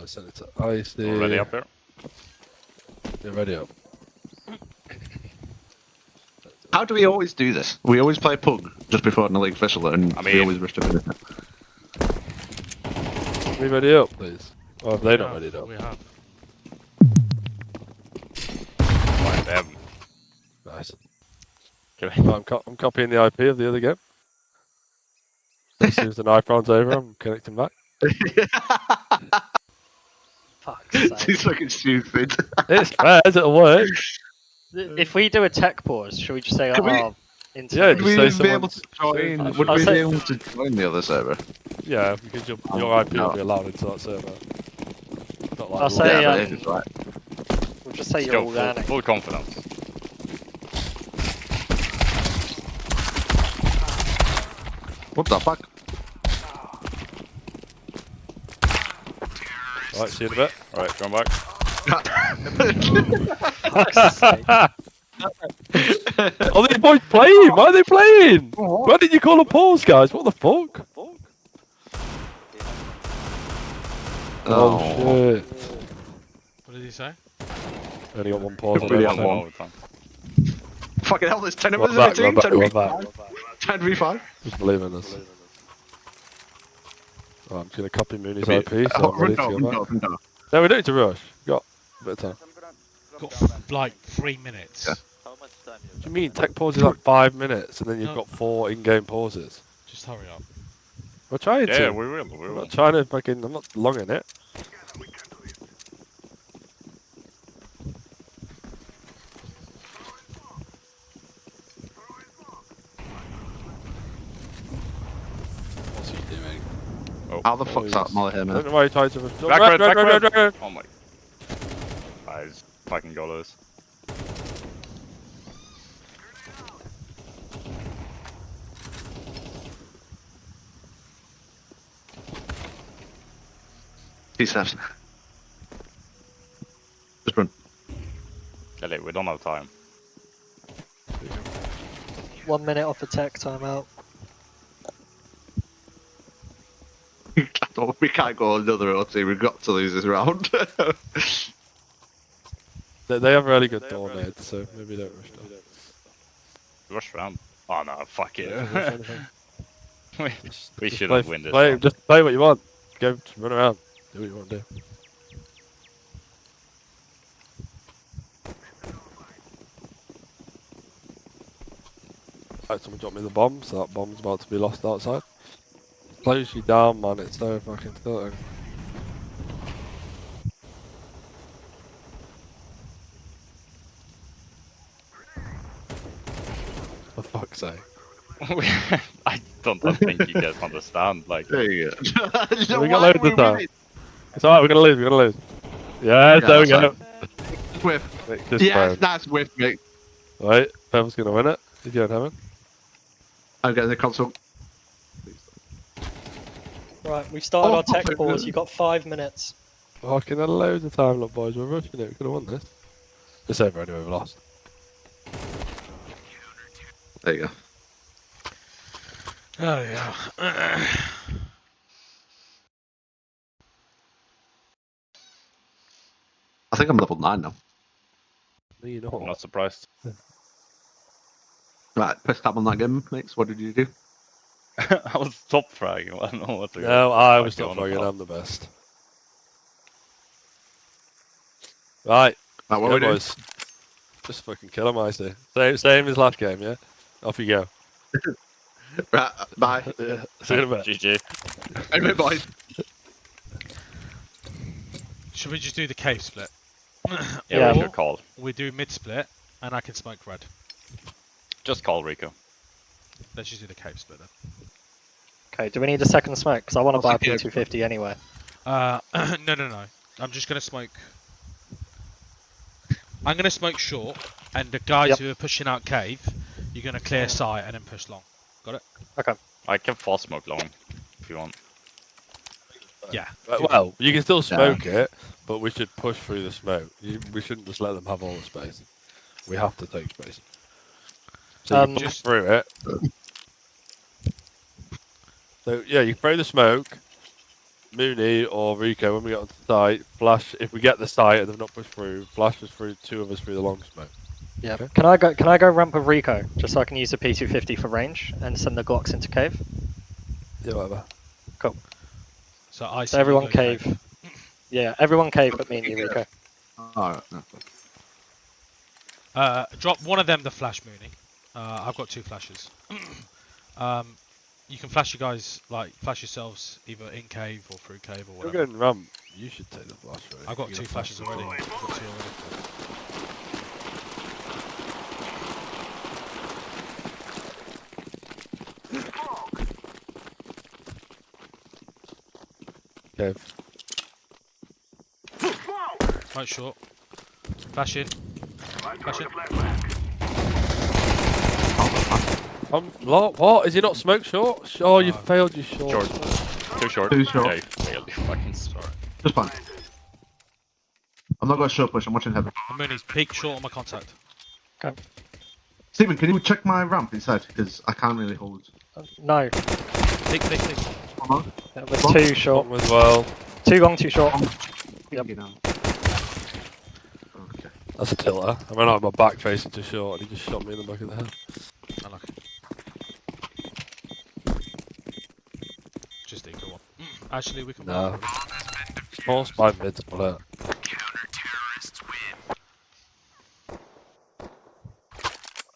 Alright, send it to Icy. We're ready up here. You're ready up. How do we always do this? We always play Pug just before the league official, and we always rush to finish it. We ready up, please. Oh, they're not ready up. We have. Right, them. Nice. Okay. Well, I'm copying the IP of the other game. As soon as the knife round's over, I'm connecting back. Fuck's sake. He's fucking stupid. It's fair, it'll work. If we do a tech pause, should we just say, Can we- oh, Yeah, internet? Would we just say be able to someone's- join? I'll Would we say- be able to join the other server? Yeah, because your IP will be allowed into that server. Not like I'll say, Yeah, but it is, right. we'll just say Let's you're go, organic. full confidence. What the fuck? Alright, see you in a bit. Alright, going back. Fuck's sake. Oh, these boys playing! Why are they playing? Why didn't you call a pause, guys? What the fuck? Oh, shit. What did he say? Only got one pause. Really on got one. All the time. Fucking hell, there's 10 of We're us in the back, team. we're 10 v back. 10 v 5. Just believe in us. Oh, I'm just going to copy Mooney's IP, so I'm ready to go back. No, we don't need to rush. We've got a bit of time. Got like 3 minutes. Yeah. What do you mean? Tech pause is like 5 minutes, and then you've got 4 in-game pauses. Just hurry up. We're trying Yeah, to. we will. I'm not trying to fucking. I'm not longing it. What's he doing? How the fuck's that Molly here, I don't man? know why he tried to. Back red. Oh my. That is fucking goalless. He says. Just run. Ellie, we don't have time. 1 minute off the tech timeout. We can't go another OT, we've got to lose this round. They have really good door nades, so maybe don't rush down. Rush round. Oh no, fuck it. Don't rush anything. we Just should play- have win this play- one. Just play what you want. Go, just run around. Do what you want to do. Right, someone dropped me the bomb, so that bomb's about to be lost outside. Close you down, man. It's so fucking tilting. For fuck's sake. I don't think you guys understand. Like, There you go. We got loads of time. It's alright, we're gonna lose, we're gonna lose. Yes, there we go. Whiff. Nick just Yeah, fired. nice whiff, mate. Right, Pev's gonna win it. He's going heaven. I'm getting the console. Right, we've started Oh, our tech perfect. pause. You've got 5 minutes. Fucking had loads of time, look, boys. We're rushing it. We could have won this. It's over anyway, we've lost. There you go. Oh yeah. I think I'm level 9 now. No, you I'm know. not surprised. Right, press tab on that game, mates. What did you do? I was top fragging. I don't know what to go. No, I was Fuck not you on the fucking. top. I'm the best. Right, Right, what go, we doing? boys. Just fucking kill him, I say. Same as last game, yeah? Off you go. Right, bye. See you in a bit. GG. Anyway, boys. Should we just do the cave split? Yeah, Yeah. we should call. We do mid split, and I can smoke red. Just call Rico. Let's just do the cave split then. Okay, do we need a second smoke? Because I want to buy a I'll take it. P250 anyway. No. I'm just gonna smoke. I'm gonna smoke short, and the guys Yep. who are pushing out cave, you're gonna clear site and then push long. Got it? I can fast smoke long if you want. Yeah. Well, you can still smoke it, but we should push through the smoke. We shouldn't just let them have all the space. We have to take space. So you push just- through it. So yeah, you throw the smoke. Mooney or Rico, when we get on site, flash. If we get the site and they've not pushed through, flash us through 2 of us through the long smoke. Yeah. Okay. Can I go ramp with Rico just so I can use the P250 for range and send the Glocks into cave? Yeah, whatever. So I. So everyone cave. Yeah, everyone cave but me and you, Rico. Alright, no. Drop one of them the flash, Mooney. I've got 2 flashes. You can flash you guys, like, flash yourselves either in cave or through cave or We're whatever. going ramp. You should take the flash. Really. I've got You 2 get flashes flash. already. I've got 2 already. Cave. Right short. Flash in. Flash in. What? Is he not smoke short? Oh, you No. failed your short. Short. Too short. Too short. Yeah, you failed, you fucking sorry. Just fine. I'm not going to short push, I'm watching heaven. And Mooney's peak short on my contact. Stephen, can you check my ramp inside? Because I can't really hold. No, Peak. Come on. that was 2 short. Long as well. 2 long, 2 short. Yep. Yep. Okay. That's a tilter. I went out my back facing too short and he just shot me in the back of the head. Unlucky. Just equal one. Actually, we can. No. Small spy mid split.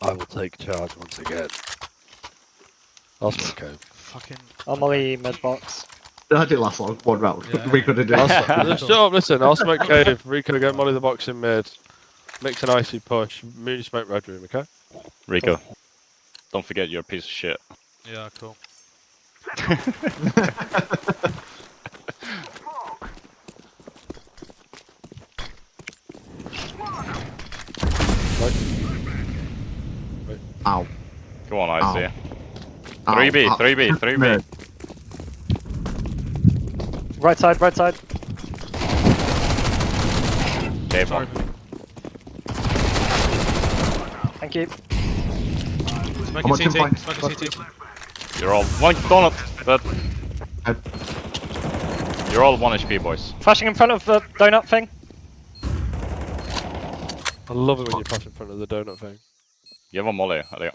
I will take charge once again. I'll smoke cave. Fucking. I'll molly mid box. That didn't last long, 1 round. Yeah. We could have done it. Shut up, listen, I'll smoke cave. Rico, go molly the box in mid. Mix an icy push. Mooney smoke red room, okay? Rico, don't forget you're a piece of shit. Yeah, cool. Ow. Go on, Ow. Icy. Ow. 3B, Ow. 3B, 3B. Right side, right side. Cave Sorry. one. Thank you. Smoking watching CT. flank. Smoking CT. You're all one donut, but Head. you're all 1 HP, boys. Flashing in front of the donut thing. I love it when you pass in front of the donut thing. You have a molly, I think.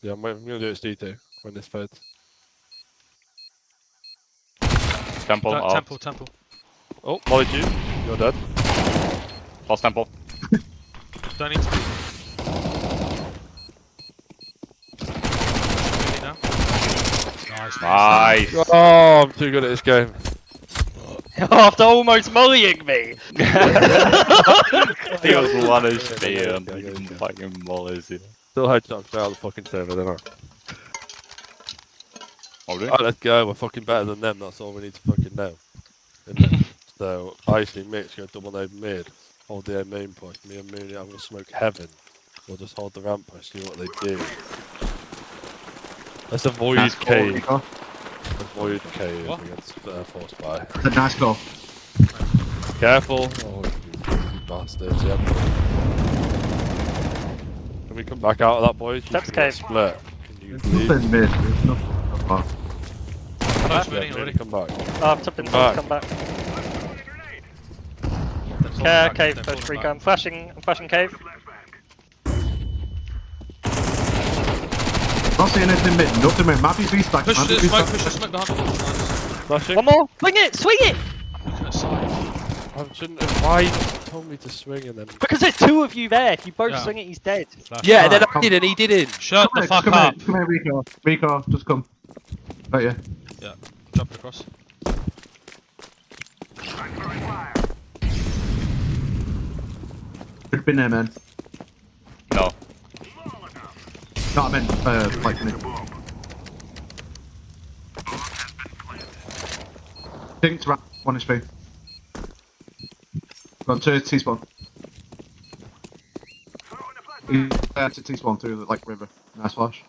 Yeah, I'm gonna do it to D2 when this fades. Temple, out. Temple. Oh, Molly G, you're dead. Plus temple. Don't need to. Really now? Nice. Nice. Oh, I'm too good at this game. After almost mollying me. He was 1 HP and he fucking mollies you. Still headshots out of the fucking server, don't I? Oh, really? Alright, let's go. We're fucking better than them. That's all we need to fucking know. Isn't it? So, Icy, Mix, go double node mid. Hold the main push. Me and Mooney, I'm going to smoke heaven. We'll just hold the ramp push, see what they do. Let's avoid Nice call, cave. Rico. Avoid cave What? against force spy. That's a nice goal. Careful. Oh, you bastards, yep. Can we come back out of that, boys? You That's can get cave. split. Can you There's leave? nothing mid. There's nothing. Oh. Close Yeah, Mooney Mooney, already. come back. Oh, I've topped in Back. come back. They're falling Care, back, cave, they're push, falling Rico. back. I'm flashing cave. Not seeing anything mid. Nothing mid. Might be V-stack. Push might the be smoke, V-stack. push the smoke behind me. Nice. Flashing. One more. Swing it, swing it. Looking at side. I shouldn't have. Why you told me to swing and then. Because there's 2 of you there. If you both Yeah. swing it, he's dead. Flash. Yeah, and then Alright, I did and he didn't. Shut the fuck come up. Here, come here, Rico. Rico, just come. Right, yeah. Yeah, jump across. Could have been there, man. No. No, I meant, like mid. Think to 1 HP. Gone to T-spawn. To T-spawn through the, like, river. Nice flash.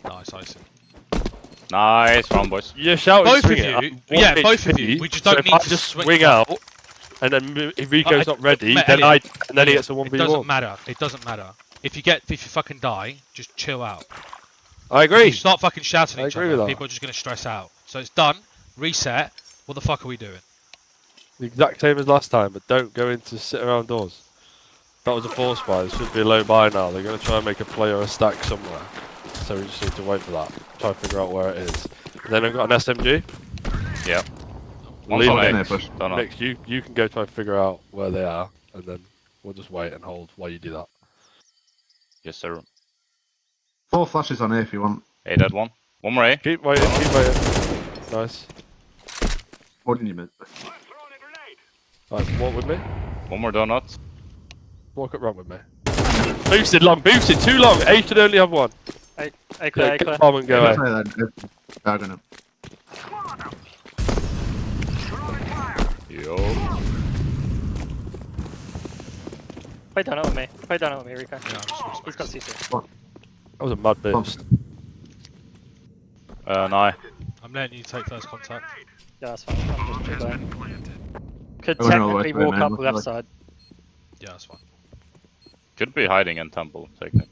Nice, Icy. Nice run, boys. You're shouting Both of swing it. you? I'm Yeah, 1 both of HP, you. We just so don't if need I to just swing swing out, and then if Rico's not ready, Mate, then Elliot, and then he gets a 1v1. It doesn't matter. It doesn't matter. If you fucking die, just chill out. I If agree. you start fucking shouting I at each agree other, with that. people are just gonna stress out. So it's done. Reset. What the fuck are we doing? The exact same as last time, but don't go into sit around doors. That was a force buy. There should be a low buy now. They're going to try and make a play or a stack somewhere. So we just need to wait for that. Try and figure out where it is. And then I've got an SMG. Yeah. Leave on it. A. there, push. Don't know. Nick, you can go try and figure out where they are, and then we'll just wait and hold while you do that. Yes, sir. 4 flashes on A if you want. A dead one. One more A. Keep waiting, keep waiting. Nice. What did you mean? Right, walk with me. One more donut. Walk up wrong with me. Boosted long, boosted, too long. A should only have one. A Yeah, clear, A get clear. the bomb and go Yeah, away. I'm gonna. Yo. Play down it with me. Play down it with me, Rico. Yeah, I'm just He's got CC. That was a mad boost. No. I'm letting you take first contact. Yeah, that's fine. I'm just chilling. Could I wouldn't know what technically to do, walk man. up Looks left like- side. Yeah, that's fine. Could be hiding in temple, technically.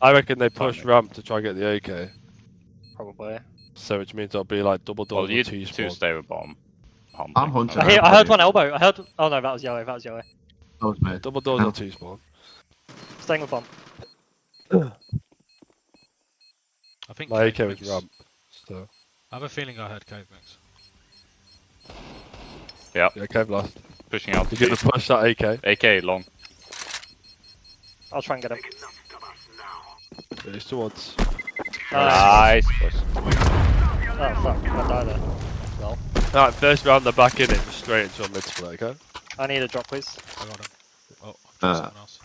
I reckon they push ramp to try and get the AK. Probably. So which means I'll be like double Well, doors you or two two spawn. stay with bomb. Hunting. I'm hunting. I heard one elbow. I heard. Oh no, that was yellow. That was yellow. That was me. Double doors No. or two spawn. Staying with bomb. I think My AK cave was mix. ramp. So I have a feeling I heard cave mix. yeah, Kev last. Pushing out. You're gonna push that AK. AK long. I'll try and get him. It's towards. Nice. Push. Oh fuck! I died there. Well, Alright, first round the back in it, just straight into a mid split, okay? I need a drop, please. I got him. Oh, someone else.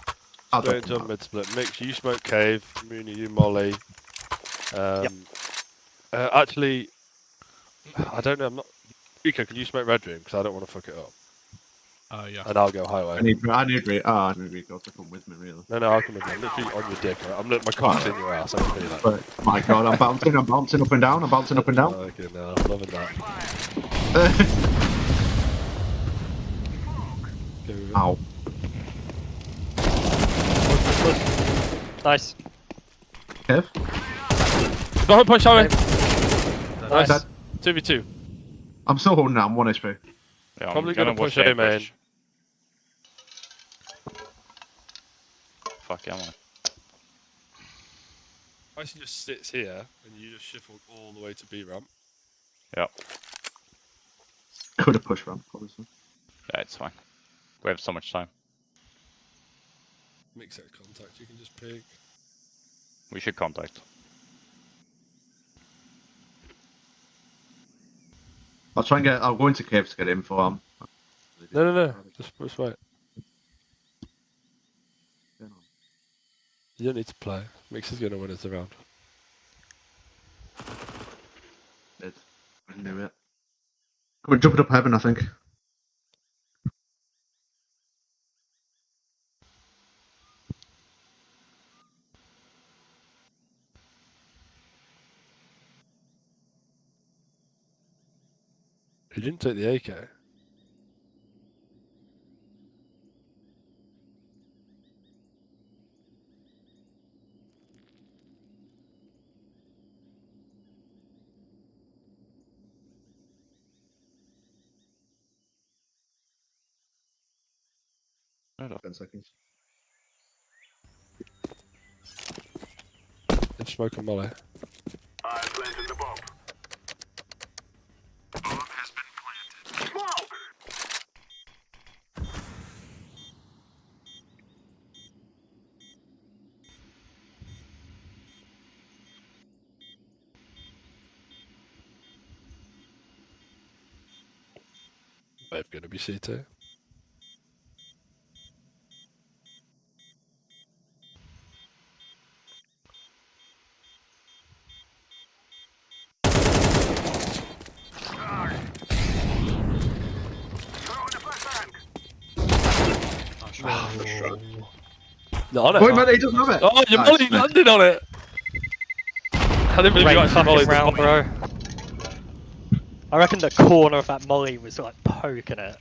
I'll Straight drop into a him mid split. Mix, you smoke cave, Mooney, you molly. Yep. Actually, I don't know, I'm not. Rico, can you smoke red room? Because I don't want to fuck it up. Yeah. And I'll go highway. I need Rico to come with me, really. No, I'll come with you. I'm literally on your dick. Right? My cock's in your ass. I can tell you that. But my god, I'm bouncing up and down, I'm bouncing up and down. Okay, no, I'm loving that. Go with it. Ow. Nice. Kev? Go ahead, push highway. Nice. Nice. 2v2. I'm still holding out, I'm 1 HP. Yeah, I'm Probably gonna watch push A main. push. Fuck yeah, man. Actually just sits here and you just shuffle all the way to B ramp. Yeah. Could have pushed ramp, obviously. Yeah, it's fine. We have so much time. Mix that contact, you can just pick. We should contact. I'll go into cave to get info. No. Just wait. You don't need to play. Mix is gonna win us around. I knew it. Come on, jump it up heaven, I think. You didn't take the AK. Right off. 10 seconds. It's smoke and molly. Both gonna be CT. No, on it. Wait, man, he doesn't have it! Oh, your Nice, molly nice. landed on it! I didn't believe you Great actually fucking mollied the round, molly. bro. I reckon the corner of that molly was like poking it.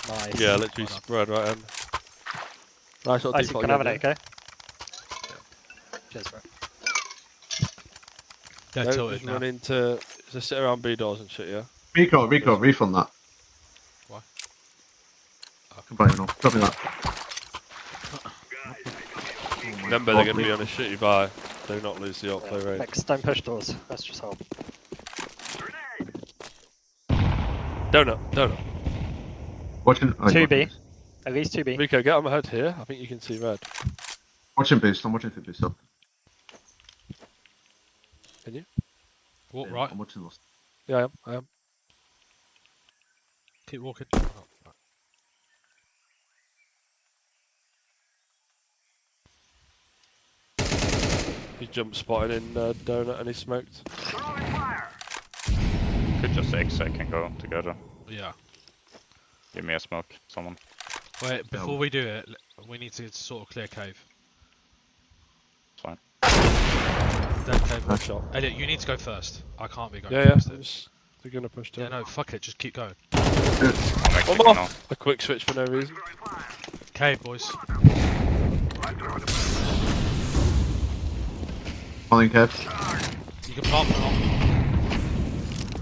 Nice. Yeah, literally spread right in. Nice shot, Nice, you default can have an again, AK. Cheers, bro. Dead Don't tilted just now. run into Just sit around B doors and shit, yeah? Rico, refund that. Why? Complaining off. Drop me that. Remember, they're going to be on a shitty buy. Do not lose the outplay rate. Next, don't push doors. Let's just hold. Donut. Watching. 2B. At least 2B. Rico, get on my head here. I think you can see red. Watching boost. I'm watching for boost up. Can you? Walk Yeah, right. I'm watching lost. Yeah, I am. Keep walking. Oh, right. He jump spotted in Donut and he smoked. Could just exit can go together. Yeah. Give me a smoke, someone. Wait, before we do it, we need to sort of clear cave. It's fine. Dead cave. Nice shot. Elliot, you need to go first. I can't be going Yeah. first. They're going to push down. Yeah, no, fuck it. Just keep going. I'm exiting One more! now. A quick switch for no reason. Cave, boys. Falling Kev. You can plant or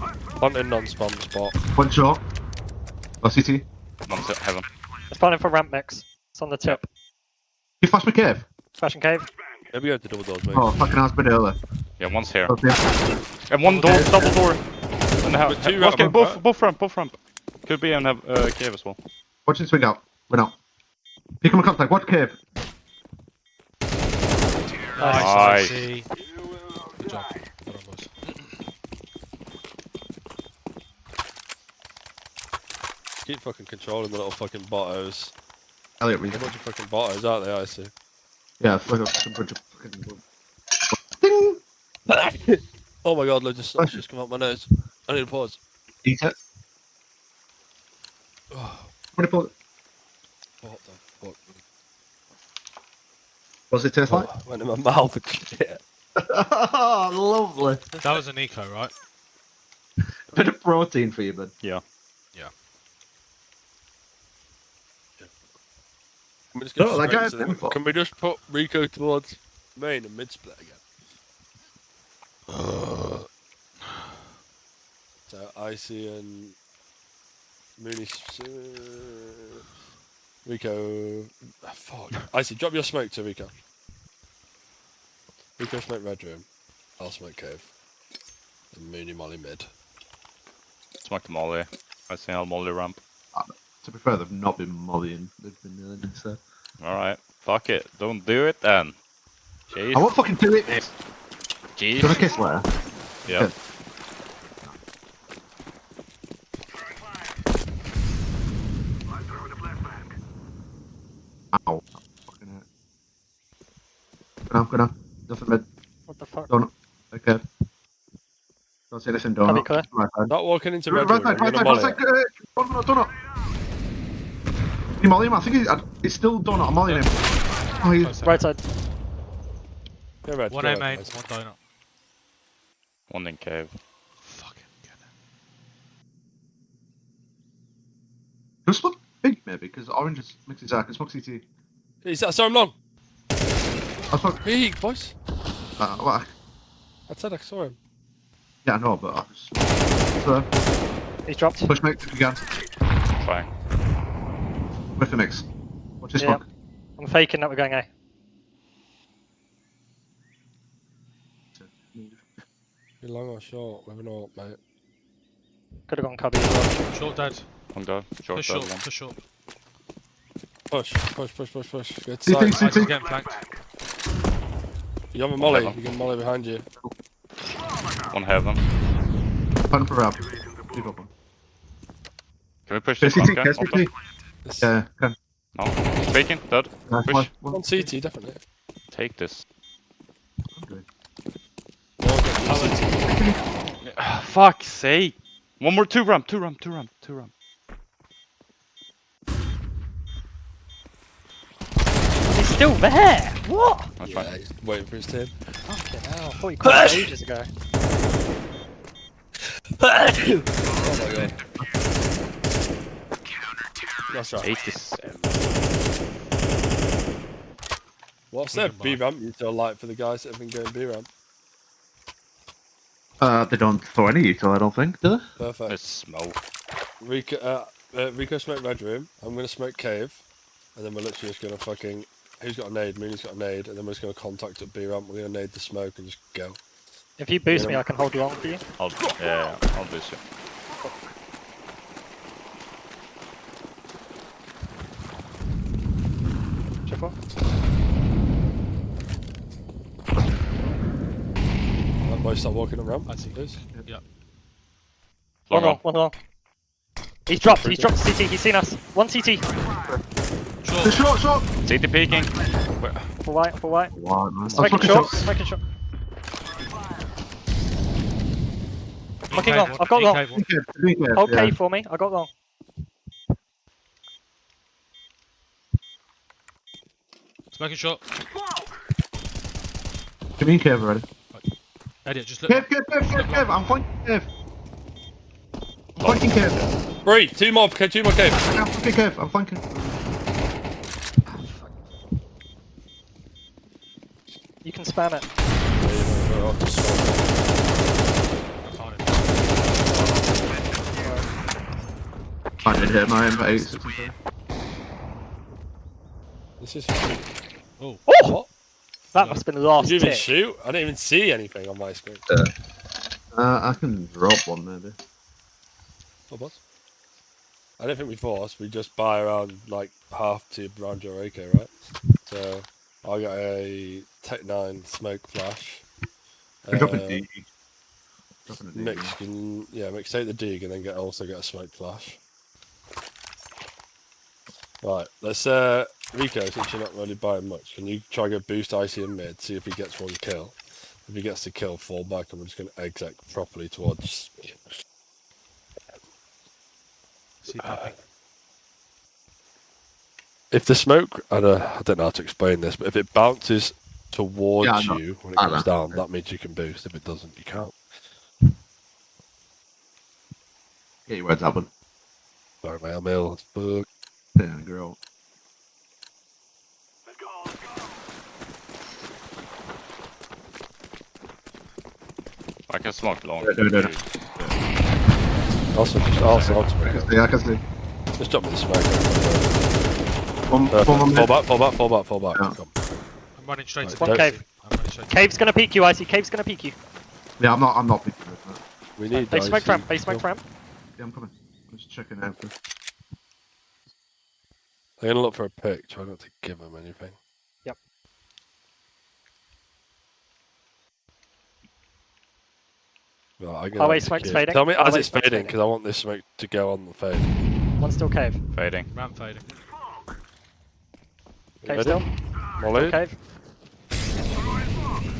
not. Planting non-spam spot. One shot. Oh, CT. One's at heaven. It's planning for ramp mix. It's on the tip. You flash me Kev. Flashing cave. Maybe go to double doors, mate. Oh, fucking ass bit earlier. Yeah, one's here. Okay. And one door, double door. And But two okay, ramp, both ramp. Could be and have cave as well. Watching swing out. Went out. Pick him in contact. Watch Kev. Nice. See. Good job. Well done, boys. Keep fucking controlling the little fucking bottos. Elliot, There's a bunch of fucking bottos out there, I see. yeah, it's like a bunch of fucking. Ding! Oh my god, loads of stuff just come out my nose. I need to pause. Eat it. Oh, What do you what the fuck? What's it taste like? Oh, went in my mouth and shit. Lovely. That was an eco, right? Bit of protein for you, bud. Yeah. Can we just get Oh, that straight guy's to the- info. Can we just put Rico towards main and mid split again? So Icy and Mooney. Rico. Fuck. Icy, drop your smoke to Rico. Rico smoke red room. I'll smoke cave. And Mooney Molly mid. Smoke the molly. I see I'll molly ramp. To be fair, they've not been mollying. They've been kneeling instead. Alright. Fuck it. Don't do it then. Jeez. I won't fucking do it. Do you want Jeez. a kiss later? Yeah. Ow. Fucking hurt. Go down. Nothing mid. What the fuck? Donut. Okay. Don't say anything, Donut. Can be clear. Right side. Not walking into Right red room. side, I'm right gonna side, molly right it. side. Donut. You molly him? I think he's still Donut. I'm mollying him. Oh, he's... Close Right side. Go red. One go A red, main, guys. one donut. One in cave. Fucking get it. Who's smoke big, maybe? Because orange is mixed his I can smoke CT. Is that so long? I smoke... Big boys. What? I said I saw him. Yeah, I know, but I just... So, He's dropped. push mate if you can. Fine. With the mix. Watch this Yeah. smoke. I'm faking that we're going A. You long or short? With an AWP, mate. Could have gone cubby as well. Short dead. Long door. Short Push dead short, one. push short. Push. Good See, side. see, Nice, he's getting flanked. You have a molly. Heaven. You can molly behind you. One heaven. Pan for Rab. Leave up one. Can we push Can this CT, one? can CT? This- Yeah, can. No. Speaking. Dead. Nice, Push. On CT, definitely. Take this. Okay. Fuck's sake. One more. Two ramp. He's still there! What? That's Yeah, fine. he's waiting for his turn. Fucking hell. I thought you caught it ages ago. Oh my god. That's right. 87. What's that B ramp you tell like for the guys that have been going B ramp? They don't throw any util, I don't think, do they? Perfect. It's smoke. Rico smoke red room. I'm gonna smoke cave, and then we're literally just gonna fucking. Who's got a nade? Mooney's got a nade, and then we're just gonna contact at B ramp. We're gonna nade the smoke and just go. If you boost me, I can hold long for you. I'll boost you. Triple. Right, boys, start walking around. I see. Please. Yeah. One long, one long. He's dropped CT, he's seen us. One CT. Short. Short! CT peeking. For white. Wow, man. Smoking short. Smoking long, I've got long. Hold Yeah. K for me, I got long. Smoking short. Give me cave already. Elliot, just look. Cave. I'm flanking cave. I'm flanking cave. 3, 2 more cave. I'm flanking cave. I'm flanking. You can spam it. I did hit my M8. This is. Oh. What? That must have been the last Did you even tick. shoot? I didn't even see anything on my screen. I can drop one maybe. What was? I don't think we force. We just buy around like half to around your AK, right? So I got a Tech 9 smoke flash. I'm dropping D. Mix can Mix take the dig and then also get a smoke flash. Right, let's Rico, since you're not really buying much, can you try go boost Icy in mid, see if he gets one kill. If he gets the kill, fall back and we're just gonna exec properly towards See popping. if the smoke I don't know how to explain this, but if it bounces towards you when it comes down, that means you can boost. If it doesn't, you can't. Get your words out, bud. Sorry, mate, I'm ill as fuck. Yeah, girl. I can smoke long. No. Also, smoke. Yeah, I can see. Just drop me the smoke. One Fall back. Yeah. Come. I'm running straight to One the cave. I'm running straight to Cave's gonna peek you, Icy. Cave's gonna peek you. Yeah, I'm not picking this, man. We need They smoke Icy. ramp. They smoke ramp. Yeah, I'm coming. I'm just checking out. I'm gonna look for a pick. Try not to give him anything. Yep. Right, Hallway smoke's fading. Tell me as Hallway it's smoke's fading fading. because I want this smoke to go on the fade. One still cave. Fading. ramp fading. Cave Ready? still. Molly. Cave.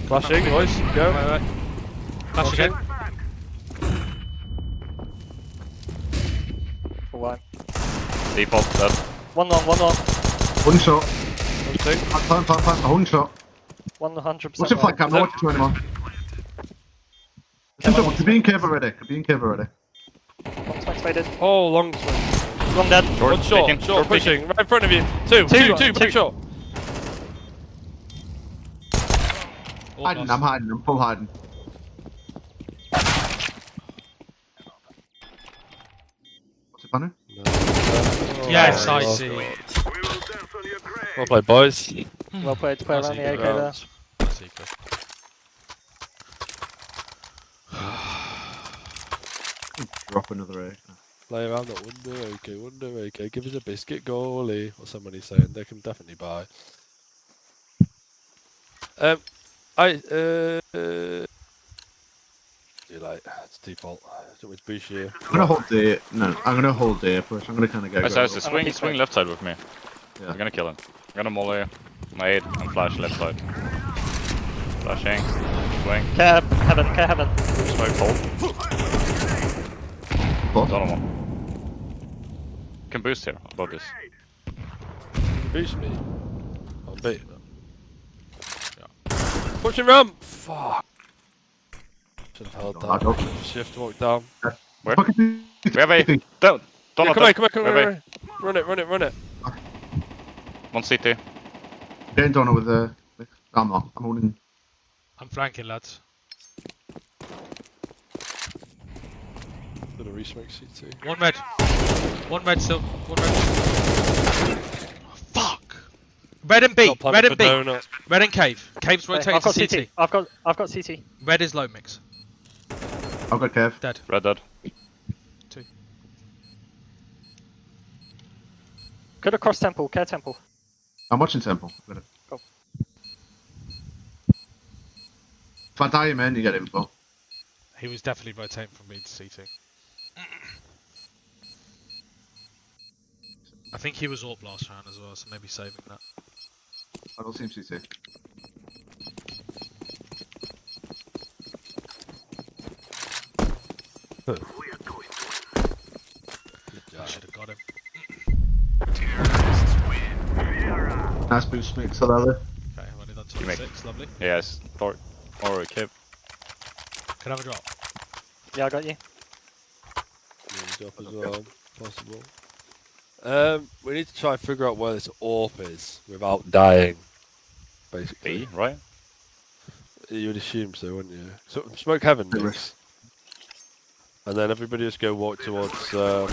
Flashing, boys. Go. Right. Flash again. For white. Default dead. One long. One shot. Flashing. Plant. One shot. 100%. What's your flank cam? No, watch it anymore. Could be in cave already. One smoke's faded. Oh, long swing. Long dead. Short, One short. peeking, Short pushing. Right in front of you. Two. Big short. All Hiding, lost. I'm full hiding. What's it, Banner? Yes, Oh, I see. Well played, boys. Well played to play around the AK there. Secret. Drop another A. Play around that wonder AK. Give us a biscuit goalie. What somebody's saying. They can definitely buy. You like it's default. So it's boost you. I'm gonna hold D. No, I'm gonna hold D push. I'm gonna kind of go. Guys, swing left side with me. Yeah. I'm gonna kill him. I'm gonna molly, nade, and flash left side. Flashing, swing, Heaven. smoke, hold. What? Don't know. Can boost here above this. Boost me. I'll beat. Pushing ramp. Fuck. Should have held I don't- that. Shift walk down. Where? Fucking We have a. Don't Yeah, come We have on. Run it. One CT. getting donut with the. I'm not. I'm holding. I'm flanking, lads. Gonna resmoke CT. One red. One red still. One red. Fuck. Red and B. Got planted Red and for B. donut. Red and cave. Cave's Hey, rotating I've got to CT. CT. I've got CT. Red is low mix. I've got Kev. Dead. Red dead. Two. Could have crossed temple. Care temple. I'm watching Temple. Go. If I die, man, you get info. He was definitely rotating from B to CT. I think he was AWP last round as well, so maybe saving that. I don't see him CT. I should have got him. Nice boost mix, so that Okay, I've only done 26, lovely. Yes. Or a kip. Can I have a drop? Yeah, I got you. Up as well, possible. We need to try and figure out where this AWP is without dying. Basically, B, right? you would assume so, wouldn't you? So smoke heaven, Mix. And then everybody just go walk towards. A.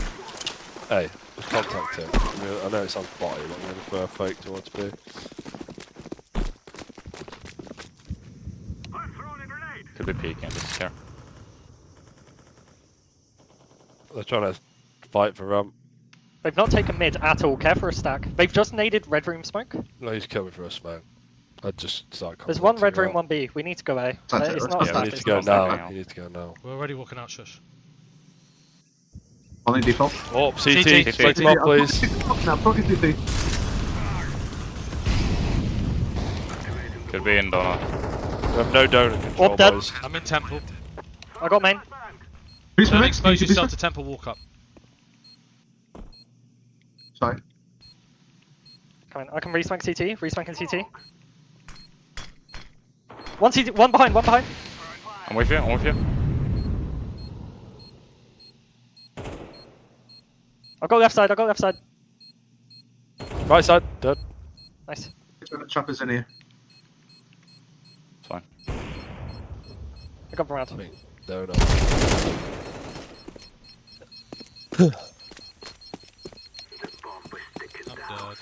Just contact it. I know it sounds botty, but I'm going to throw a fake towards B. Could be peeking, just care. They're trying to fight for ramp. They've not taken mid at all. Care for a stack. They've just naded red room smoke. No, he's killed me for a smoke. I'd just start. There's one red room, ramp. one B. We need to go A. That's it, It's let's not go. a Yeah, stack. we need It's to go not a stack. now. You need to go now. We're already walking out, shush. Only default. Oh, CT, CT. smoke them up, please. Now, fucking CT. Could be in donut. We have no donut control, dead. boys. I'm in temple. I got main. Beast Don't mix. expose Beast yourself mix. to temple walk up. Sorry. Come on, I can resmack CT. Resmacking CT. One CT. One behind. One behind. I'm with you, I'm with you. I'll go left side. I'll go left side. Right side, dead. Nice. Choppers in here. It's fine. I got around. I mean, donut. I'm dead.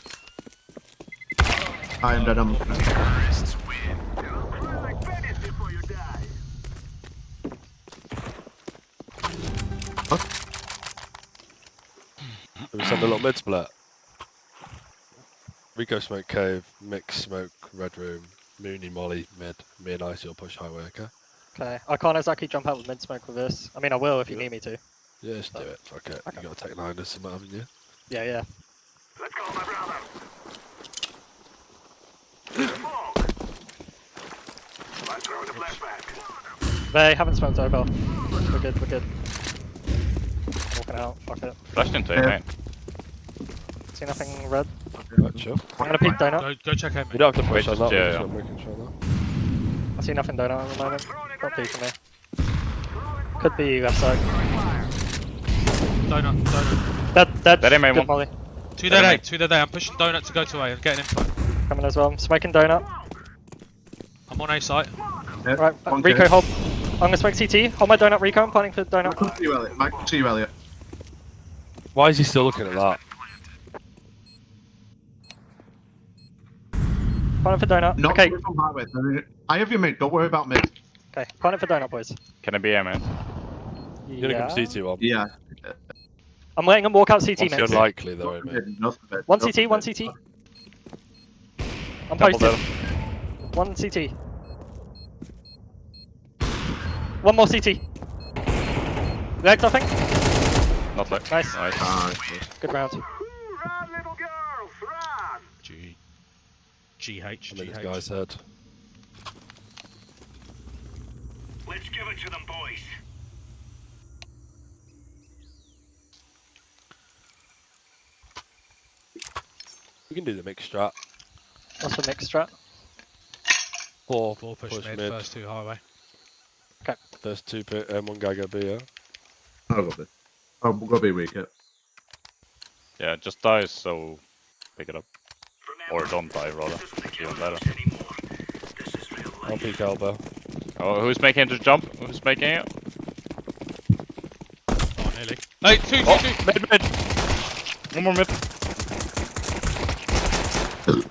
I am dead. I'm. We send a little mid split. Rico smoke cave, Mix smoke red room, Mooney Molly mid. Me and Icy will push highway, okay? Okay. I can't exactly jump out with mid smoke with this. I mean, I will if you Yeah. need me to. Yeah, just do it. Fuck it. Okay. You gotta take 9 or something, haven't you? Yeah, yeah. Let's go, my brother. Let's throw the flashback. They haven't smoked over. We're good. We're good. Walking out. Fuck it. Flashed into Yeah. A main. See nothing red. Right, sure. I'm gonna peek donut. Go check out You me. don't have to push Wait, on that, yeah, we're just yeah. making sure that. I see nothing donut at the moment. Got peeking me. Could be left side. Donut. Dead. Dead in main Good one. molly. Two dead A. Two dead A. I'm pushing donut to go to A and getting info. Coming as well. I'm smoking donut. I'm on A site. Yeah. Right. One Rico, cave. hold. I'm gonna smoke CT. Hold my donut, Rico. I'm planning for Mike, donut. come to you, Elliot. Mike, to you, Elliot. Why is he still looking at that? Planning for donut. Not Okay. coming from highway. I have your mid. Don't worry about mid. Okay. Planning for donut, boys. Can it be A main? You're gonna come CT one. Yeah. I'm letting him walk out CT It's next. unlikely though, mate. Nothing bad. One CT. One CT. I'm Double posted. dead. One CT. One more CT. Legs, I think. Not like. Nice. Good round. Run, little girls, run. GH. And then this guy's head. Let's give it to them, boys. We can do the mix strat. What's the mix strat? 4 Four push, push mid, mid. first two highway. First 2 one guy go B, yeah? I'll go bit. Oh, we'll go be weak, yeah. Yeah, just die so pick it up. Or don't die rather. Even better. I'll peek elbow. Oh, who's making the jump? Who's making it? Nearly. Hey, two. Mid. One more mid.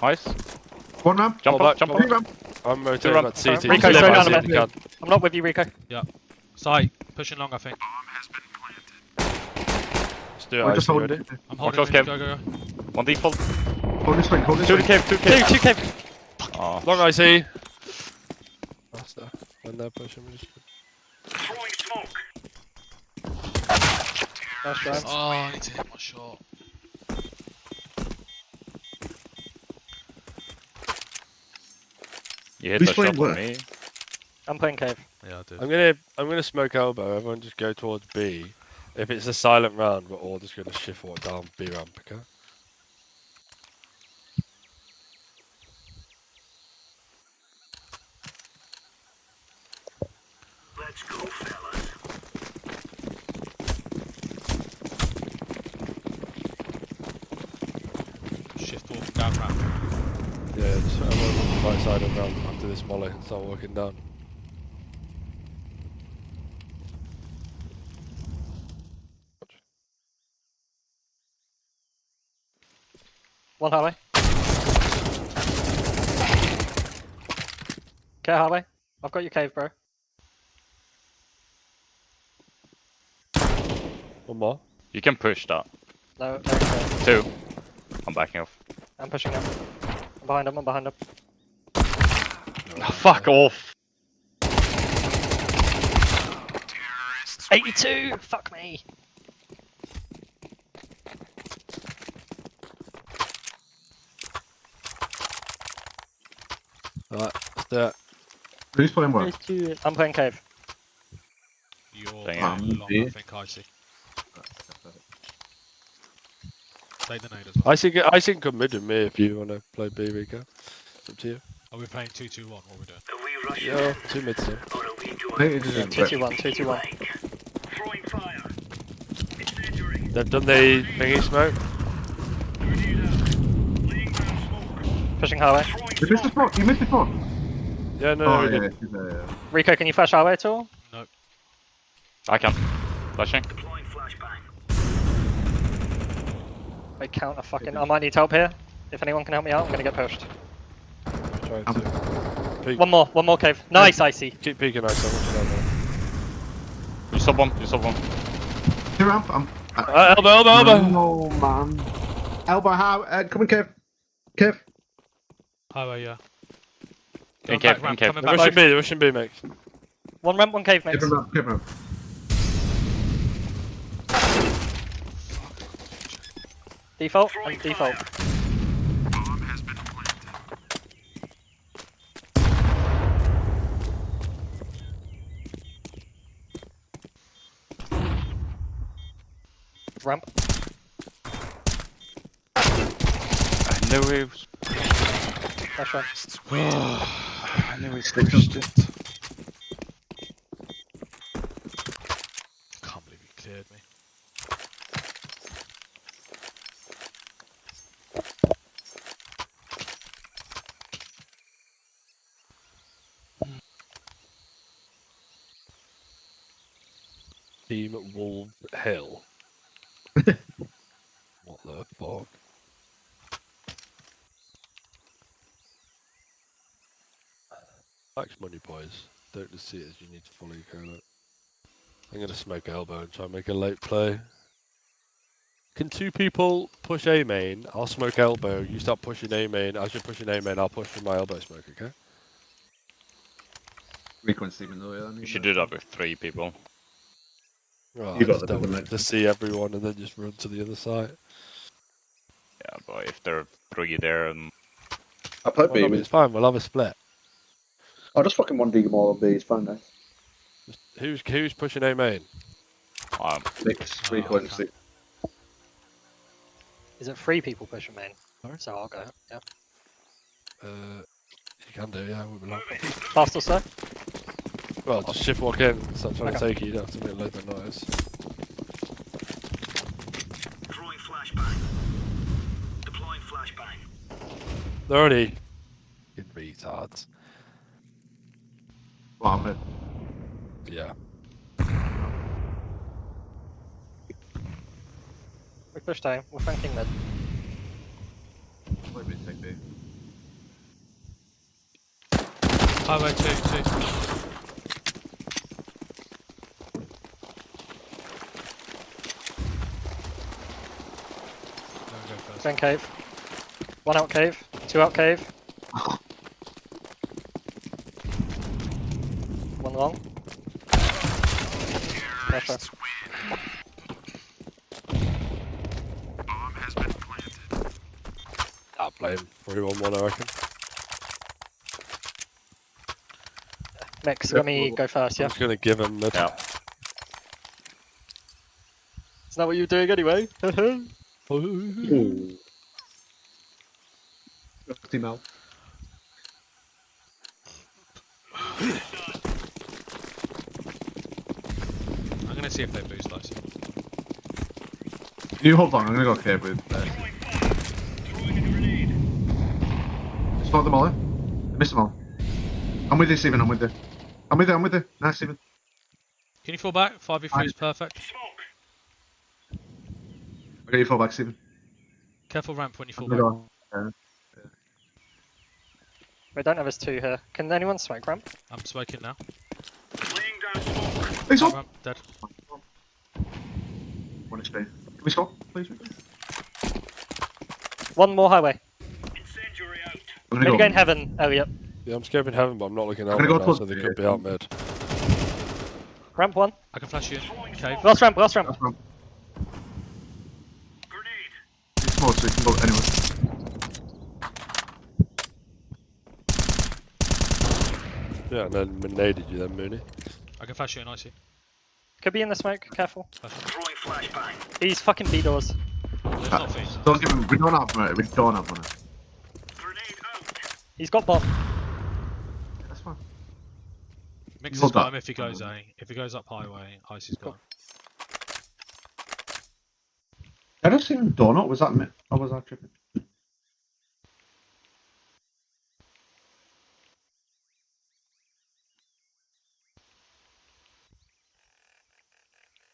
Nice. One ramp. Jump Oh, up, jump Three up. ramp. I'm rotating ramp. that CT. Rico, Just slow let down my a CT bit. can. I'm not with you, Rico. Sight, pushing long, I think. Let's do it, We're just IC, holding ready? it. I'm Watch holding out, it. Kev. Go. One default. Hold this thing, hold this Two to thing. cave, two cave. Two cave. Oh, Long IC. That's the when they're pushing. We just... Throwing smoke. Nice try. Oh, I need to hit my shot. you hit Who's the shot playing on where? me. I'm playing cave. Yeah, I did. I'm gonna smoke elbow. Everyone just go towards B. If it's a silent round, we're all just gonna shift walk down B ramp, okay? Let's go, fellas. Shift walking down ramp. Yeah, just everyone on the right side of ramp after this molly and start walking down. One highway. Okay, highway. I've got your cave, bro. One more. You can push that. No, cave. Two. I'm backing off. I'm pushing him. I'm behind him. Oh, fuck off. 82! Fuck me! Alright, let's do it. Who's playing where? I'm playing cave. You're Dang playing it. long, Yeah. I think, I see. Take the nade as well. I think come mid with me if you wanna play B, Rico. It's up to you. Are we playing 2-2-1? What are we doing? Are we rushing Yeah, in, two mids then. or are we doing Hey, it is in 2-2-1, 2-2-1. Throwing fire. Incendiary. They've done the thingy smoke. Grenade out. Laying down smoke. Pushing highway. Throwing You missed the smoke. spot. You missed the spot. Yeah, no, Oh, we yeah, did. yeah. Rico, can you flash highway at all? I can. Flashing. Deploying flashbang. Wait, counter fucking. I might need help here. If anyone can help me out, I'm gonna get pushed. Trying to peek. One more cave. Nice, Icy. Keep peeking out so much down there. You sub one. You sub one. Two ramp. Elbow. Oh, man. Elbow, how? Come on, Kev. Kev. Highway, yeah. In Going cave. back In ramp, cave. coming They're back. rushing B, mate. One ramp, one cave, mate. Kev ramp. Default Throwing and default. fire. Ramp. I knew he was. Nice try. I knew he pushed it. Can't believe he cleared me. Team Wolf Hill. What the fuck? Max money, boys. Don't just see it as you need to fully kill it. I'm gonna smoke elbow and try and make a late play. Can two people push A main? I'll smoke elbow. You start pushing A main. As you're pushing A main, I'll push with my elbow smoke. Okay? Rico and Steven, though, yeah. You should do that with 3 people. Well, You I got just the don't double want next. to see everyone and then just run to the other side. Yeah, but if there are 3 there and I play Well, B. no, but it's fine. We'll have a split. I'll just fucking 1D them all on B. It's fine, guys. Who's pushing A main? Mix, Rico Oh, and okay. Steven. Is it 3 people pushing main? Sorry? So I'll go. Yeah. You can do, yeah. We'll be like, Fast or slow? well, just shift walk in. Stop trying to Okay. take you. You don't have to make loads of noise. Throwing flashbang. Deploying flashbang. They're already in retards. Well, I'm in. Yeah. Push down. We're flanking mid. Play mid, take B. Highway 2, 2. Go first. Going cave. One out cave. Two out cave. One long. Pressure. I'll play him 3-1-1, I reckon. Mix, let me go first, I'm yeah? just gonna give him mid. Yeah. Isn't that what you were doing anyway? Ooh. Team out. I'm gonna see if they boost us. You hold on, I'm gonna go cave with. Throwing a grenade. Spot them all, eh? I missed them all. I'm with you, Steven, I'm with you. I'm with you. Nice, Steven. Can you fall back? 5v3 is perfect. Smoke. I got you fall back, Steven. Careful ramp when you fall I'm back. gonna go. We don't have his two here. Can anyone smoke ramp? I'm smoking now. Laying down smoke. Please High stop! ramp, dead. 1 HP. Can we stop, please? One more highway. Incendiary out. I'm Maybe gonna go in go. heaven, Elliot. Yeah, I'm scoping heaven, but I'm not looking out gonna mid go now, towards so they the- could be out mid. Ramp one. I can flash you in. Cave. Last ramp, last ramp. That's wrong. Grenade. It's small, so you can go anywhere. Yeah, and then naded you then, Mooney. I can flash you in, icy. Could be in the smoke, careful. Flash you. Throwing flashbang. He's fucking B doors. There's not feet. Don't give him. We don't have money. We don't have money. Grenade out. He's got bomb. That's fine. Mix Hold has got that. him if he goes A. If he goes up highway, icy's got him. I don't see him donut. Was that me? Or was that tripping?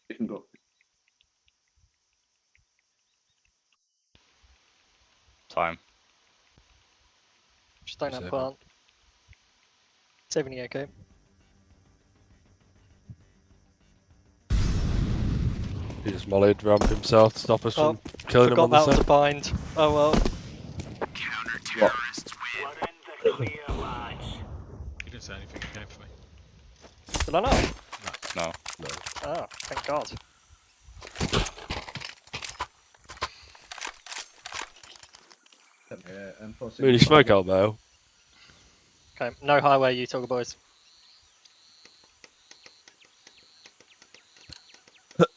You can go. Time. Just don't have Seven. plant. 70 okay. He just mollied ramp himself to stop us Oh, from killing him Forgot on the that was a side. bind. Oh well. We're in the clear, lads. You didn't say anything in game for me. Did I not? No. Oh, thank God. Mooney, smoke out now. Okay, no highway, you toggle boys.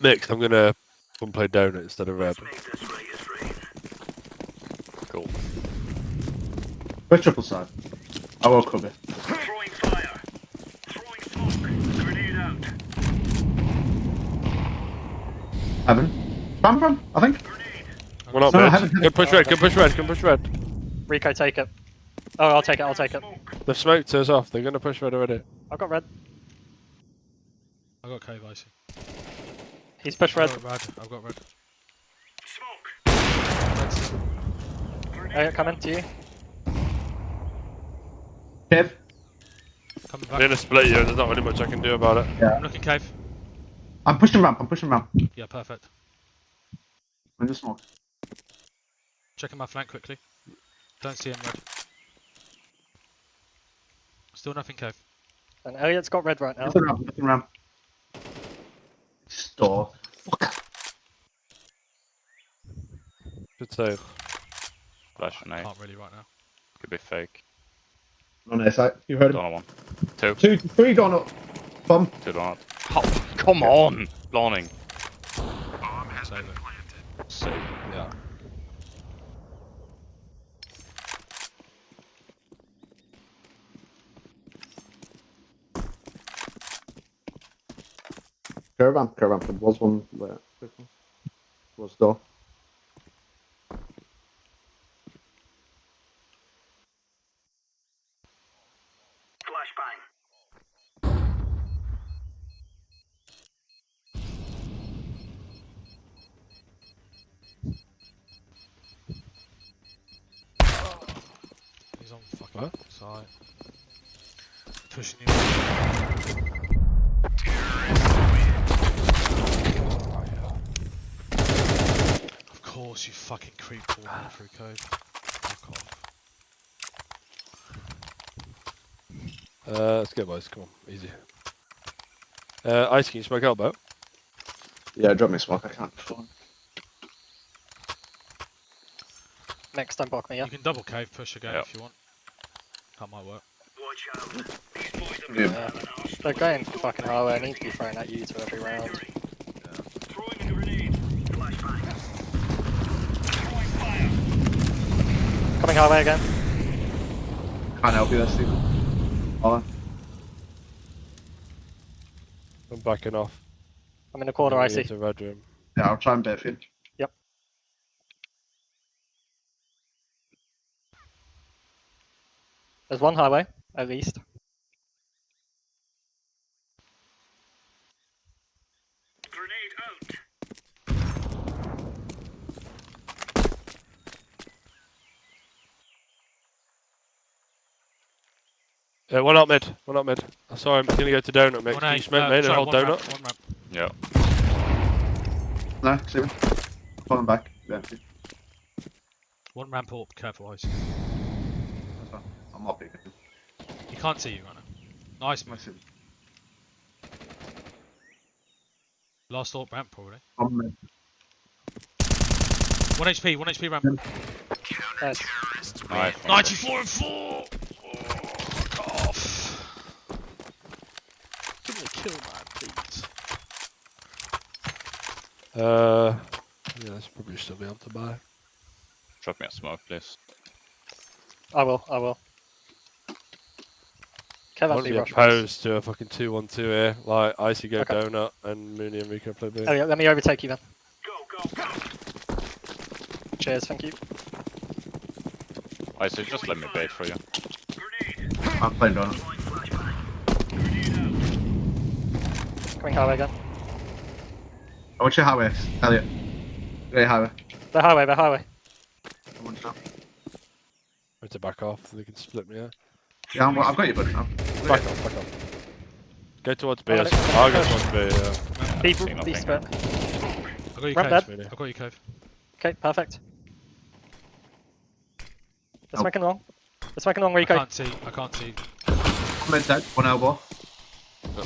Mix, I'm gonna come play donut instead of red. Make this right as rain. Cool. Where's triple side? I will cover. Throwing fire. Throwing smoke. Grenade out. Heaven. Ram, I think. Grenade. We're not No, mid. heaven. Go push red, go push red, go push red. Rico, take it. Oh, I'll take it, I'll take it. Smoke. They've smoked us off, they're gonna push red already. I've got red. I got cave icy. He's pushed red. I've got red. I've got red. Smoke. Red's Elliot, coming to you. Kev. coming I'm back. gonna split you, there's not really much I can do about it. I'm looking cave. I'm pushing ramp. Yeah, perfect. I'm in the smoke. Checking my flank quickly. Don't see him red. Still nothing cave. And Elliot's got red right now. Nothing ramp. Store. Good save. Flash and A. Can't really right now. Could be fake. On their side. You heard him. Donut one. Two. 2, 3 donut. Bomb. Two donut. Oh, come on! Blawning. Save it. Save. Yeah. Caravan. There was one there. Was door. Flashbang. What? Side. Pushing you. Of course, you fucking creep ball through code. Fuck off. Let's go, boys. Come on, easy. Ice, can you smoke elbow? Yeah, drop me a smoke. I can't. Next, don't block me, yeah? You can double cave push again Yeah. if you want. That might work. Watch out. These boys are Yeah. better than us. They're going fucking highway. I need to be throwing at you two every round. Throwing a grenade. Flashbang. Throwing fire. Coming highway again. Can't help you there, Stephen. Oh, I'm backing off. I'm in the corner, I'm I gonna see. get to red room. yeah, I'll try and bait for you. There's one highway, at least. Grenade out. One up mid. One up mid. I saw him. He's gonna go to donut mix. One Can A, you smoke main and sorry, hold one donut? ramp, one ramp. Yeah. No, Stephen. Falling back. Yeah, see. One ramp up, careful eyes. That's fine. I'm not big. He can't see you right now. Nice I move. see. Last thought ramp probably. I'm mid. 1 HP, 1 HP ramp. Nice. Nice. 94 and 4! Oh, fuck off. Give me a kill, man, please. Yeah, that's probably still be able to buy. Drop me a smoke, please. I will. I Kev want has to to be rush. opposed to a fucking 2-1-2 here. Like, Icy go Okay. donut and Mooney and Rico play B. Oh yeah, let me overtake you then. Go, go, go. Cheers, thank you. I say just let me bait for you. Grenade. I'm playing donut. Throwing flashbang. Grenade out. Coming highway again. Oh, what's your highway, Elliot? Great highway. They're highway. One shot. I need to back off so they can split me out. Yeah, I've got you, bud. Back off. Go towards B. Oh, I'll go towards B, yeah. B nothing. split. I got your Ramp cave. dead. I got your cave. Okay, perfect. They're Oh. smoking long. They're smoking long, I Rico. can't see. I'm mid dead. One elbow.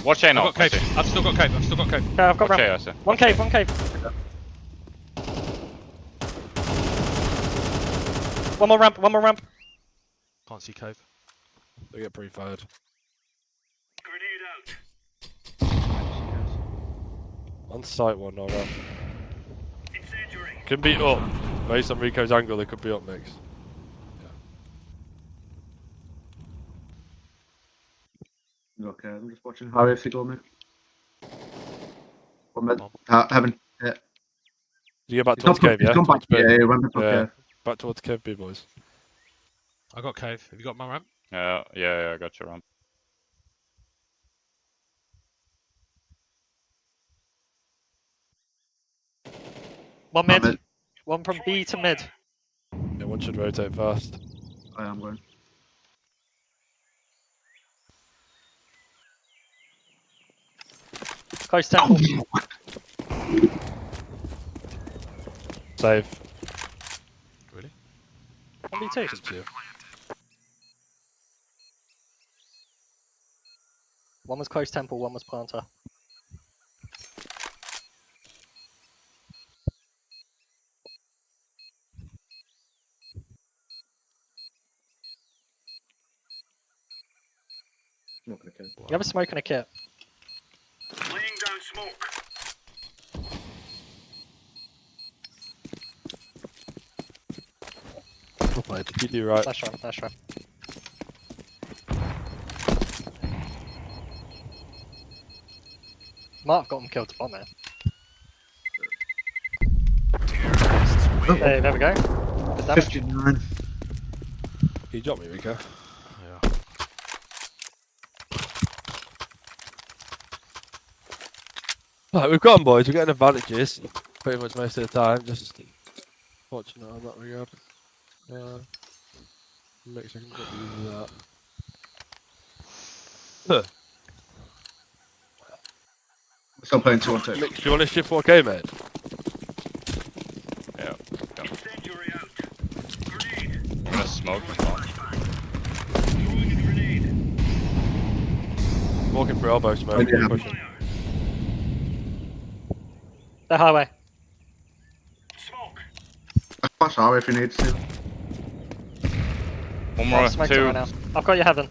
Watch A I've now. got cave. I've still got cave. Okay, I've got Watch ramp. A, I say. One cave. One more ramp. Can't see cave. They get pre-fired. Grenade out. On site one, alright. Incendiary. Can be up. Based on Rico's angle, they could be up next. Okay, I'm just watching highway if you go, mate. One mid. Bomb. Heaven. Yeah. You get back He's towards come cave, yeah? back. Towards B. Yeah, went back. Yeah. Okay. Back towards cave B, boys. I got cave. Have you got my ramp? Yeah, I got your ramp. One Not mid. One from B to mid. Yeah, one should rotate fast. I am going. Close temple. Save. Really? 1v2. Good you. One was close temple, one was planter. Not gonna kill. You have a smoke and a kit. Laying down smoke. Well played. You do right. That's right. Mark got him killed to bomb it. Hey, there we go. Good damage. 59. Can you drop me, Rico? Yeah. Right, we've got them, boys. We're getting advantages pretty much most of the time. Just fortunate on that regard. Mix, I can drop you that. Huh. We're still playing 2 on 2. Mix, do you want to shift 4K, mate? Yeah. Incendiary out. Grenade. I'm gonna smoke as well. Throwing a grenade. Walking through elbow smoke. Yeah. Pushing. The highway. Smoke. Flash highway if you need to. One more, I'm smoked it two. right now. I've got you heaven.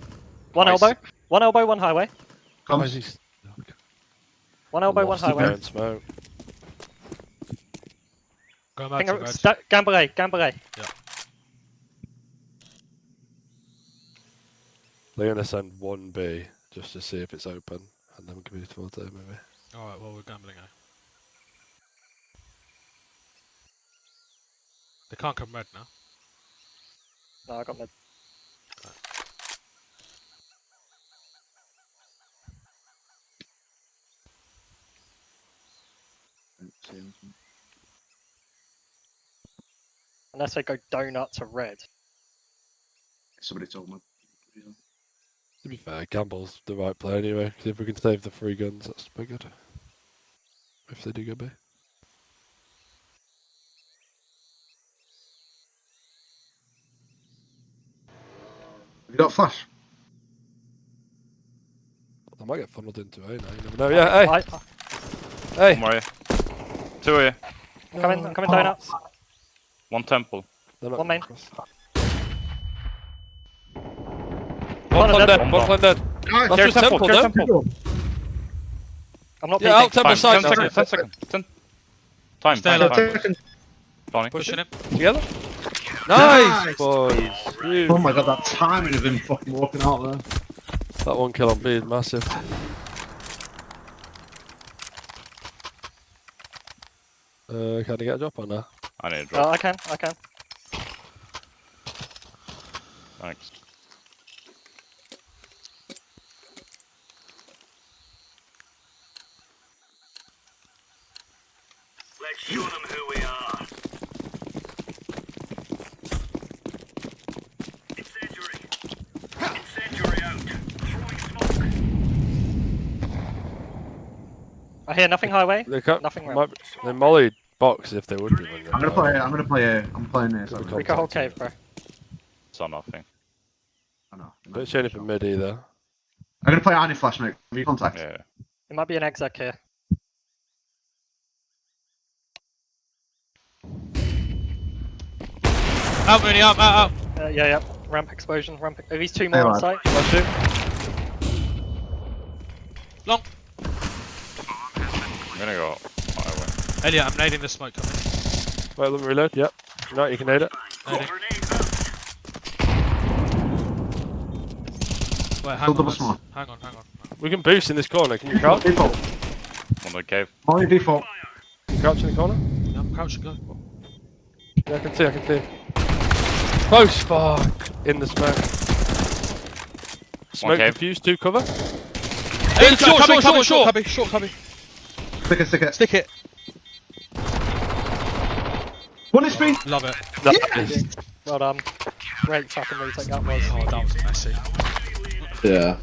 One Nice. elbow. One elbow, one highway. Why is Comes. he... One elbow, one Lost the highway. down smoke. Going back to red. Gambaret, Gambaret. They're going to send 1B just to see if it's open, and then we can move towards there maybe. Alright, well, we're gambling now. They can't come red now. No, I got mid. Unless they go donut to red. Somebody told me. To be fair, Gamble's the right play anyway, because if we can save the 3 guns, that's pretty good. If they do go B. Have you got a flash? I might get funneled into A now, you never know. Yeah, hey! Hey! One more here. Two here. I'm coming donuts. One temple. They're not One main. across. One One dead. dead, one dead. Nice. That's Here's just temple, temple, here's no? temple. I'm not Yeah, out peeking. temple Time, side. 10 seconds, 10 seconds. 10. Time, Stay time, low. time. Second. Push Pushing it. him. Together? Nice. Nice, boys. Huge. Oh my god, that timing of him fucking walking out there. That 1 kill on B is massive. Can I get a drop on that? I need a drop. I can. Thanks. Let's show them who we are. Incendiary. Incendiary out. Throwing smoke. I hear nothing highway. They can't. Nothing round. Might be, they mollied box if they would be. when I'm they're gonna out. play I'm playing this. Good We can hold cave, bro. Saw nothing. I know. Don't show anything mid either. I'm gonna play Arnie flash, mate. Have you contact? Yeah. It might be an exec here. Out, Mooney, out. Yeah. Ramp explosion. Are these 2 Hey, more on lad. site? Flash you. Long. I'm gonna go highway. Elliot, I'm nading the smoke coming. Wait, let me reload. Yep. No, you can nade it. Nading. Grenade out. Wait, hang Still on. double lads. small. Hang on. We can boost in this corner. Can you crouch? Default. One the cave. Molly default. Can you crouch in the corner? Yeah, I'm crouching, go. Yeah, I can see. Close. Fuck. In the smoke. Smoke cave. defused. 2 cover. Hey, short. Short cubby. Stick it. Stick it. One HP. Love it. Nice. Well done. Great fucking retake that was. Oh, that was messy. Yeah.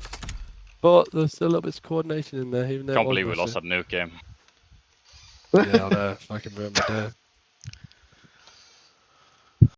But there's still a little bit of coordination in there, even though. Can't believe we lost that nuke game. Yeah, I know. Fucking ruined my day.